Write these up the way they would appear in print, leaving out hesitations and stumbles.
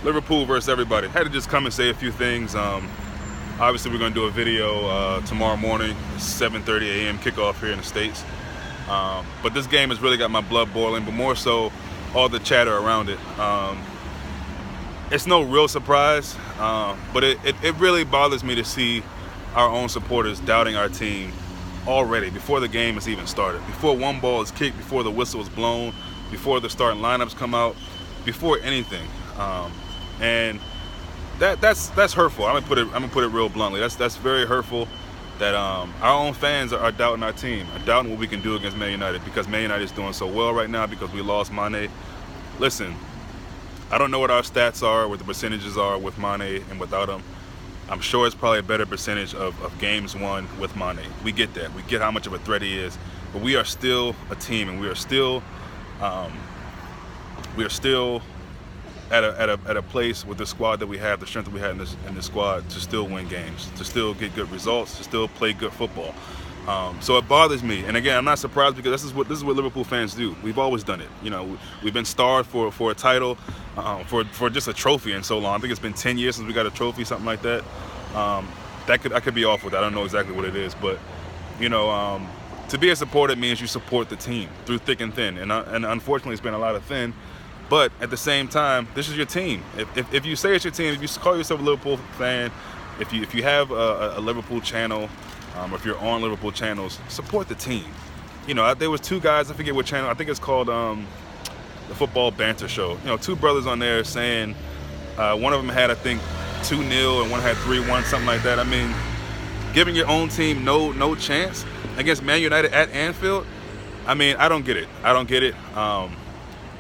Liverpool versus everybody. Had to just come and say a few things. Obviously, we're going to do a video tomorrow morning, 7:30 a.m. kickoff here in the States. But this game has really got my blood boiling, but more so all the chatter around it. It's no real surprise, but it really bothers me to see our own supporters doubting our team already before the game has even started, before one ball is kicked, before the whistle is blown, before the starting lineups come out, before anything. And that's hurtful. I'm gonna put it real bluntly. That's very hurtful that our own fans are doubting our team, are doubting what we can do against Man United, because Man United is doing so well right now because we lost Mane. Listen, I don't know what our stats are, what the percentages are with Mane and without him. I'm sure it's probably a better percentage of games won with Mane. We get that. We get how much of a threat he is. But we are still a team, and we are still at a place with the squad that we have, the strength that we have in this squad, to still win games, to still get good results, to still play good football. So it bothers me, and again, I'm not surprised, because this is what Liverpool fans do. We've always done it. You know, we've been starved for a title, for just a trophy in so long. I think it's been 10 years since we got a trophy, something like that. I could be off with that. I don't know exactly what it is, but you know, to be a supporter means you support the team through thick and thin, and unfortunately, it's been a lot of thin. But at the same time, this is your team. If you say it's your team, if you call yourself a Liverpool fan, if you have a Liverpool channel, or if you're on Liverpool channels, support the team. You know, there was two guys, I forget what channel, I think it's called the Football Banter Show. You know, two brothers on there saying, one of them had, I think, 2-0 and one had 3-1, something like that. I mean, giving your own team no chance against Man United at Anfield, I mean, I don't get it. I don't get it.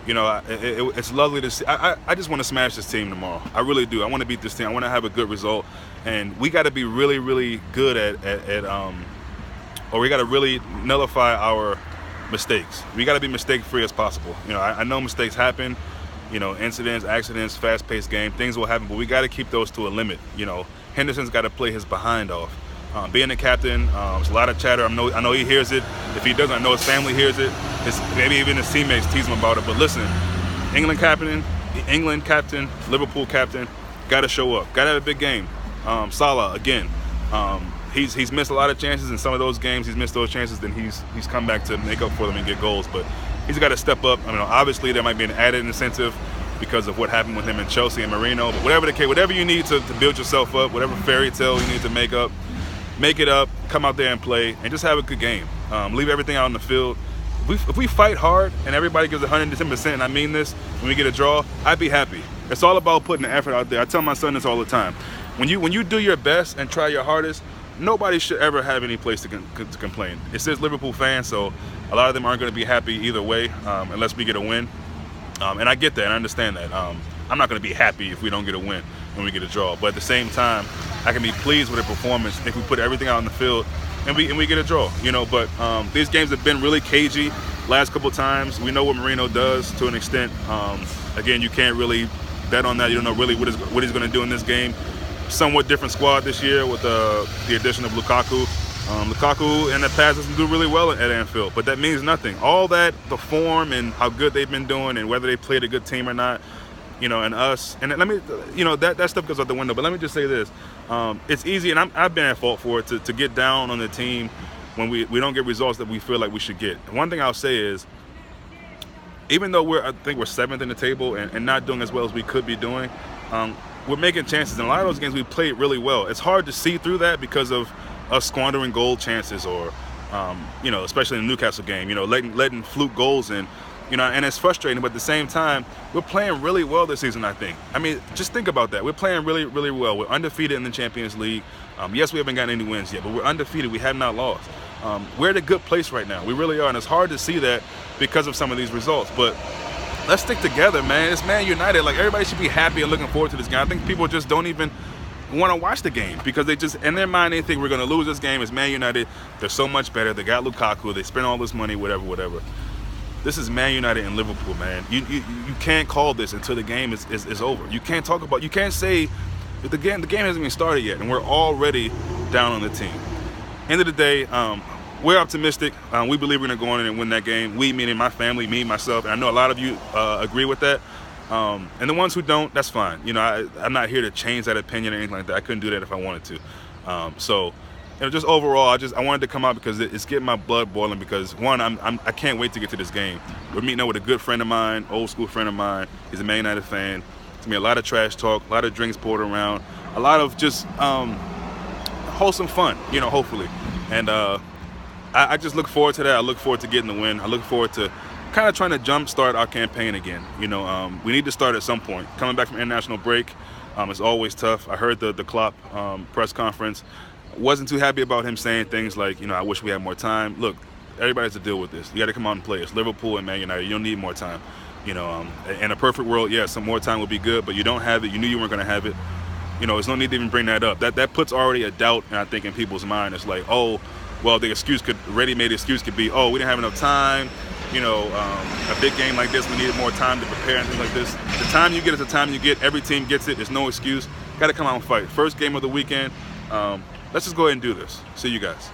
You know, it's lovely to see. I just want to smash this team tomorrow. I really do. I want to beat this team. I want to have a good result. And we got to be really, really good or we got to really nullify our mistakes. We got to be mistake-free as possible. You know, I know mistakes happen. You know, incidents, accidents, fast-paced game, things will happen, but we got to keep those to a limit. You know, Henderson's got to play his behind off. Being the captain, there's a lot of chatter. I know he hears it. If he doesn't, I know his family hears it. Maybe even his teammates tease him about it. But listen, England captain, Liverpool captain, got to show up. Got to have a big game. Salah again. He's missed a lot of chances in some of those games. He's missed those chances. Then he's come back to make up for them and get goals. But he's got to step up. I mean, obviously there might be an added incentive because of what happened with him in Chelsea and Marino. But whatever the case, whatever you need to build yourself up, whatever fairy tale you need to make it up, come out there and play, and just have a good game. Leave everything out on the field. If we fight hard and everybody gives 110%, and I mean this, when we get a draw, I'd be happy. It's all about putting the effort out there. I tell my son this all the time. When you do your best and try your hardest, nobody should ever have any place to complain. It says Liverpool fans, so a lot of them aren't going to be happy either way, unless we get a win. And I get that, and I understand that. I'm not going to be happy if we don't get a win when we get a draw. But at the same time, I can be pleased with the performance if we put everything out on the field and we get a draw. You know, but these games have been really cagey last couple of times. We know what Marino does to an extent. Again, you can't really bet on that. You don't know really what he's going to do in this game. Somewhat different squad this year with the addition of Lukaku. Lukaku in the past doesn't do really well at Anfield, but that means nothing. All that, the form and how good they've been doing and whether they played a good team or not, you know, and us, and let me, you know, that stuff goes out the window. But let me just say this: it's easy, and I've been at fault for it, to get down on the team when we don't get results that we feel like we should get. And one thing I'll say is, even though I think we're 7th in the table and not doing as well as we could be doing, we're making chances. In a lot of those games, we played really well. It's hard to see through that because of us squandering goal chances, or you know, especially in the Newcastle game, you know, letting fluke goals in. You know, and it's frustrating, but at the same time, we're playing really well this season, I think. I mean, just think about that. We're playing really, really well. We're undefeated in the Champions League. Yes, we haven't gotten any wins yet, but we're undefeated. We have not lost. We're at a good place right now. We really are, and it's hard to see that because of some of these results. But let's stick together, man. It's Man United. Like, everybody should be happy and looking forward to this game. I think people just don't even want to watch the game because they just, in their mind, they think we're going to lose this game. It's Man United. They're so much better. They got Lukaku. They spent all this money, whatever. This is Man United and Liverpool, man. You can't call this until the game is over. You can't talk about, you can't say that the game hasn't even started yet, and we're already down on the team. End of the day, we're optimistic. We believe we're going to go in and win that game. We, meaning my family, me, myself, and I know a lot of you agree with that. And the ones who don't, that's fine. You know, I'm not here to change that opinion or anything like that. I couldn't do that if I wanted to. So, you know, just overall, I wanted to come out because it's getting my blood boiling. Because one, I can't wait to get to this game. We're meeting up with a good friend of mine, old school friend of mine. He's a Man United fan. It's gonna be a lot of trash talk, a lot of drinks poured around, a lot of just wholesome fun. You know, hopefully. And I just look forward to that. I look forward to getting the win. I look forward to kind of trying to jumpstart our campaign again. You know, we need to start at some point. Coming back from international break, it's always tough. I heard the Klopp press conference. Wasn't too happy about him saying things like, you know, I wish we had more time. Look, everybody has to deal with this. You got to come out and play. It's Liverpool and Man United. You don't need more time. You know, in a perfect world, yeah, some more time would be good, but you don't have it. You knew you weren't going to have it. You know, there's no need to even bring that up. That puts already a doubt, and I think, in people's mind. It's like, oh, well, the ready-made excuse could be, oh, we didn't have enough time. You know, a big game like this, we needed more time to prepare and things like this. The time you get is the time you get. Every team gets it. There's no excuse. Got to come out and fight. First game of the weekend. Let's just go ahead and do this. See you guys.